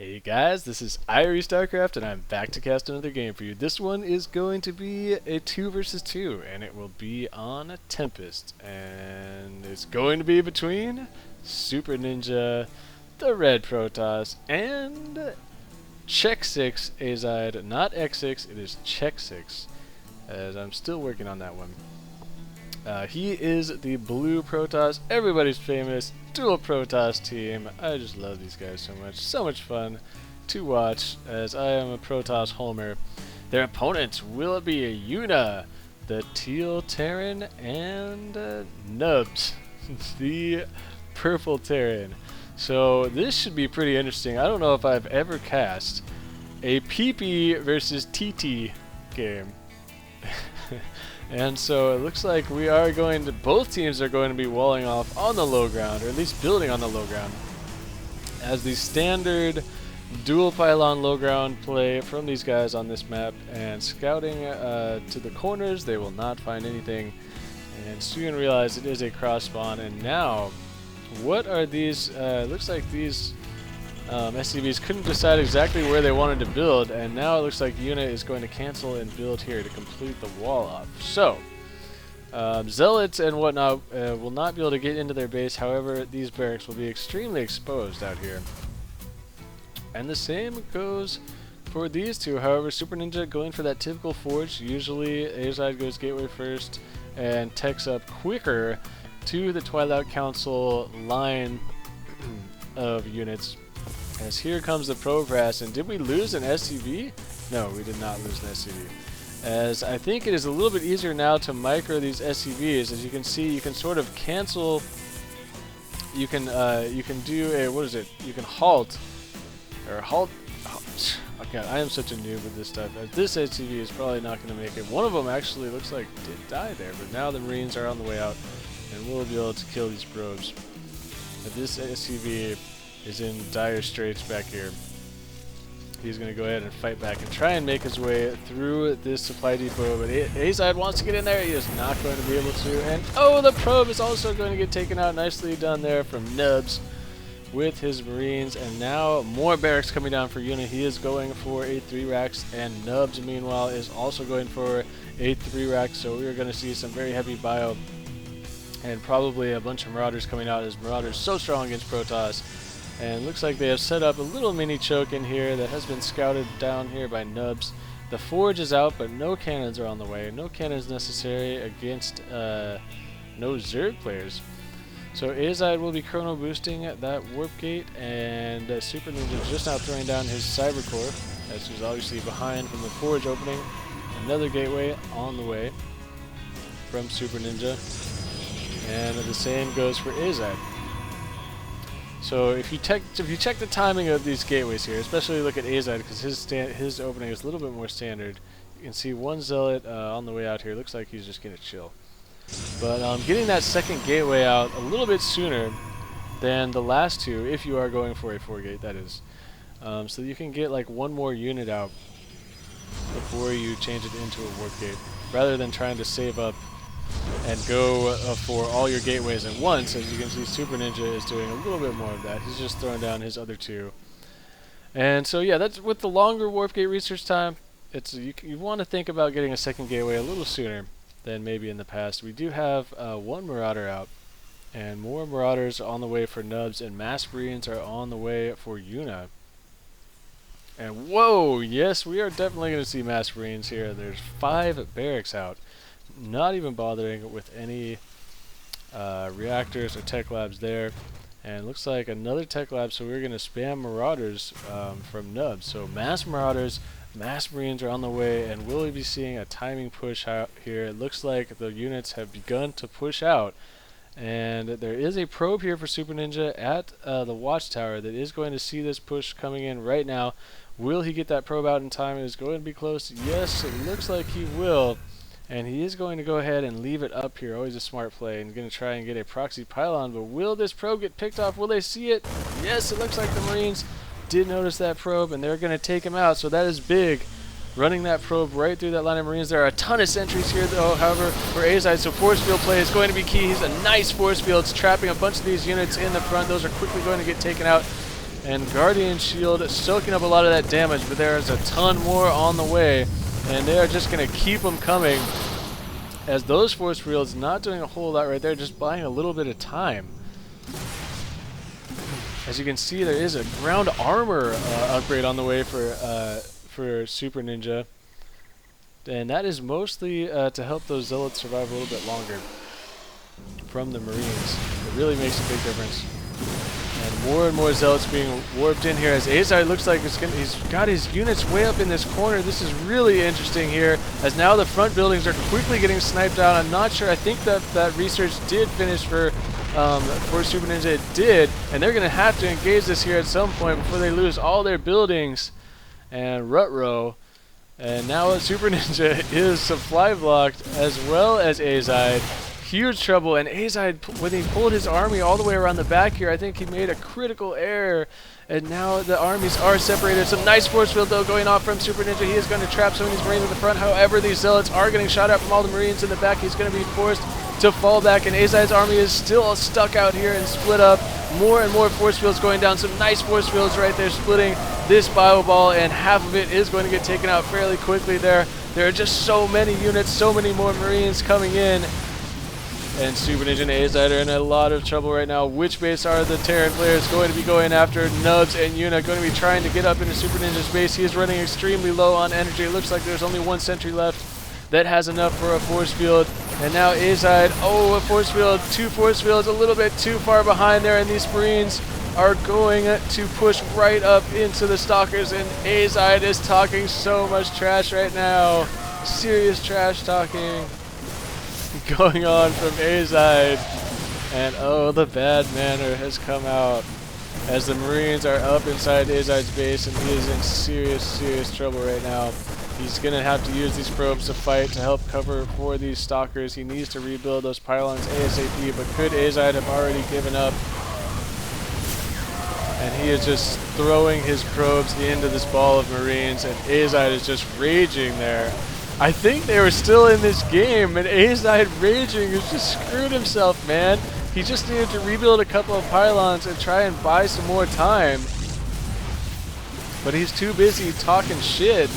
Hey guys, this is IrieStarcraft and I'm back to cast another game for you. This one is going to be a 2 versus 2 and it will be on Tempest. And it's going to be between SuperNinja, the Red Protoss, and xSixAzide. Not X6, it is xSix, as I'm still working on that one. He is the blue Protoss, everybody's famous dual Protoss team. I just love these guys so much. So much fun to watch, as I am a Protoss homer. Their opponents will be a Yoona, the teal Terran, and Nubbs, the purple Terran. So this should be pretty interesting. I don't know if I've ever cast a PP versus TT game. And so it looks like we are going to, both teams are going to be walling off on the low ground, or at least building on the low ground, as the standard dual pylon low ground play from these guys on this map. And scouting to the corners, they will not find anything, and soon realize it is a cross spawn. And now, what are these? Looks like these SCVs couldn't decide exactly where they wanted to build, and now it looks like Yoona is going to cancel and build here to complete the wall off. So, Zealots and whatnot will not be able to get into their base. However, these barracks will be extremely exposed out here. And the same goes for these two. However, SuperNinja going for that typical forge. Usually, Azide goes gateway first and techs up quicker to the Twilight Council line of units. As here comes the Probrass, and did we lose an SCV? No, we did not lose an SCV. As I think it is a little bit easier now to micro these SCVs. As you can see, you can sort of cancel. You can do a, what is it? You can halt, or halt. Oh God, I am such a noob with this stuff. This SCV is probably not going to make it. One of them actually looks like did die there, but now the Marines are on the way out, and we'll be able to kill these probes. But this SCV is in dire straits back here. He's going to go ahead and fight back and try and make his way through this supply depot, but Azide wants to get in there. He is not going to be able to. And oh, the probe is also going to get taken out. Nicely done there from Nubbs with his Marines. And now more barracks coming down for Yoona. He is going for a 3-racks, and Nubbs meanwhile is also going for a 3-rack. So we are going to see some very heavy bio and probably a bunch of Marauders coming out, as Marauders so strong against Protoss. And looks like they have set up a little mini choke in here that has been scouted down here by Nubbs. The forge is out, but no cannons are on the way. No cannons necessary against no Zerg players. So Azide will be chrono boosting that warp gate, and SuperNinja just now throwing down his cyber core, as he's obviously behind from the forge opening. Another gateway on the way from SuperNinja, and the same goes for Azide. So if you check the timing of these gateways here, especially look at Azide, because his opening is a little bit more standard. You can see one Zealot on the way out here. Looks like he's just gonna chill. But getting that second gateway out a little bit sooner than the last two, if you are going for a 4-gate, that is, so you can get like one more unit out before you change it into a warp gate, rather than trying to save up and go for all your gateways at once. As you can see, SuperNinja is doing a little bit more of that. He's just throwing down his other two. And so yeah, that's with the longer warp gate research time. It's you want to think about getting a second gateway a little sooner than maybe in the past. We do have one Marauder out, and more Marauders on the way for Nubbs, and Mass Marines are on the way for Yoona. And whoa, yes, we are definitely going to see Mass Marines here. There's 5 barracks out. Not even bothering with any reactors or tech labs there. And looks like another tech lab, so we're going to spam Marauders from Nubbs. So Mass Marauders, Mass Marines are on the way, and we'll be seeing a timing push out here. It looks like the units have begun to push out. And there is a probe here for SuperNinja at the watchtower that is going to see this push coming in right now. Will he get that probe out in time? It is going to be close. Yes, it looks like he will. And he is going to go ahead and leave it up here. Always a smart play. And going to try and get a proxy pylon. But will this probe get picked off? Will they see it? Yes, it looks like the Marines did notice that probe, and they're going to take him out. So that is big. Running that probe right through that line of Marines. There are a ton of sentries here, though, however, for Azide. So force field play is going to be key. He's a nice force field. It's trapping a bunch of these units in the front. Those are quickly going to get taken out. and Guardian Shield soaking up a lot of that damage, but there's a ton more on the way, and they are just going to keep them coming, as those force fields not doing a whole lot right there, just buying a little bit of time. As you can see, there is a ground armor upgrade on the way for Super Ninja, and that is mostly to help those zealots survive a little bit longer from the Marines. It really makes a big difference. And more zealots being warped in here, as xSixAzide looks like he's got his units way up in this corner. This is really interesting here, as now the front buildings are quickly getting sniped out. I'm not sure. I think that research did finish for Super Ninja. It did, and they're going to have to engage this here at some point before they lose all their buildings. And Rutro, and now Super Ninja is supply blocked as well as xSixAzide. Huge trouble, and xSixAzide, when he pulled his army all the way around the back here, I think he made a critical error, and now the armies are separated. Some nice force field though going off from Super Ninja. He is going to trap some of these Marines at the front. However, these zealots are getting shot at from all the Marines in the back. He's going to be forced to fall back, and xSixAzide's army is still stuck out here and split up. More and more force fields going down. Some nice force fields right there splitting this bio ball, and half of it is going to get taken out fairly quickly there. There are just so many units, so many more Marines coming in. And Super Ninja and xSixAzide are in a lot of trouble right now. Which base are the Terran players going to be going after? Nubbs and Yoona going to be trying to get up into Super Ninja's base. He is running extremely low on energy. It looks like there's only one sentry left that has enough for a force field. And now xSixAzide, oh, a force field, two force fields, a little bit too far behind there. And these Marines are going to push right up into the Stalkers. And xSixAzide is talking so much trash right now. Serious trash talking going on from xSixAzide, and oh, the bad manner has come out as the Marines are up inside xSixAzide's base, and he is in serious trouble right now. He's gonna have to use these probes to fight to help cover for these Stalkers. He needs to rebuild those pylons ASAP, but could xSixAzide have already given up? And he is just throwing his probes into this ball of Marines, and xSixAzide is just raging there. I think they were still in this game, and xSixAzide raging has just screwed himself, man. He just needed to rebuild a couple of pylons and try and buy some more time. But he's too busy talking shit,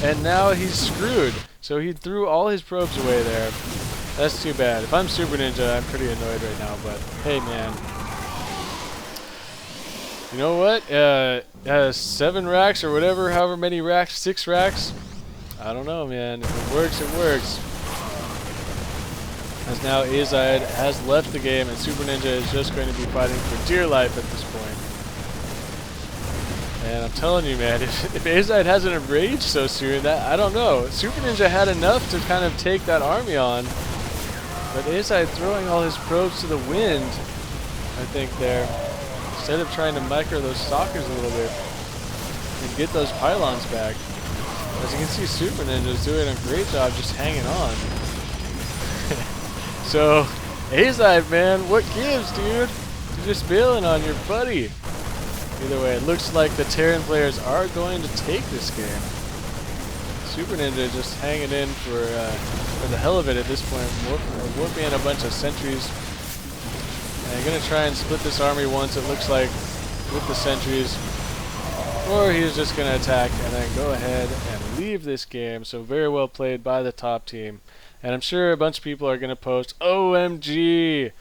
and now he's screwed. So he threw all his probes away there. That's too bad. If I'm Super Ninja, I'm pretty annoyed right now, but hey, man. You know what? 7 racks or whatever, however many racks, 6 racks. I don't know, man. If it works, it works. As now xSixAzide has left the game, and Super Ninja is just going to be fighting for dear life at this point. And I'm telling you, man, if xSixAzide hasn't enraged so soon, I don't know. Super Ninja had enough to kind of take that army on, but xSixAzide throwing all his probes to the wind, I think there, instead of trying to micro those Stalkers a little bit and get those pylons back. As you can see, Super Ninja is doing a great job just hanging on. So, xSixAzide, man, what gives, dude? You're just bailing on your buddy. Either way, it looks like the Terran players are going to take this game. Super Ninja just hanging in for the hell of it at this point, whooping in a bunch of sentries. And they're going to try and split this army once, it looks like, with the sentries. Or he's just going to attack and then go ahead and leave this game. So very well played by the top team. And I'm sure a bunch of people are going to post, OMG!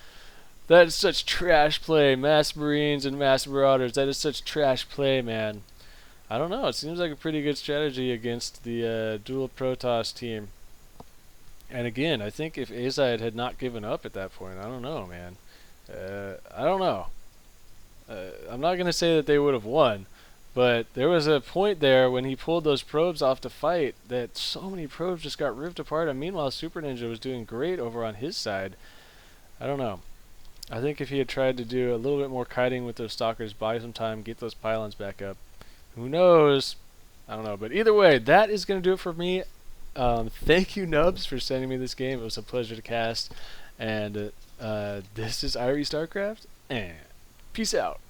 That is such trash play. Mass Marines and Mass Marauders. That is such trash play, man. I don't know. It seems like a pretty good strategy against the Dual Protoss team. And again, I think if xSixAzide had not given up at that point, I don't know, man. I don't know. I'm not going to say that they would have won. But there was a point there when he pulled those probes off to fight that so many probes just got ripped apart. And meanwhile, Super Ninja was doing great over on his side. I don't know. I think if he had tried to do a little bit more kiting with those Stalkers, buy some time, get those pylons back up. Who knows? I don't know. But either way, that is going to do it for me. Thank you, Nubbs, for sending me this game. It was a pleasure to cast. And this is IrieStarcraft. And peace out.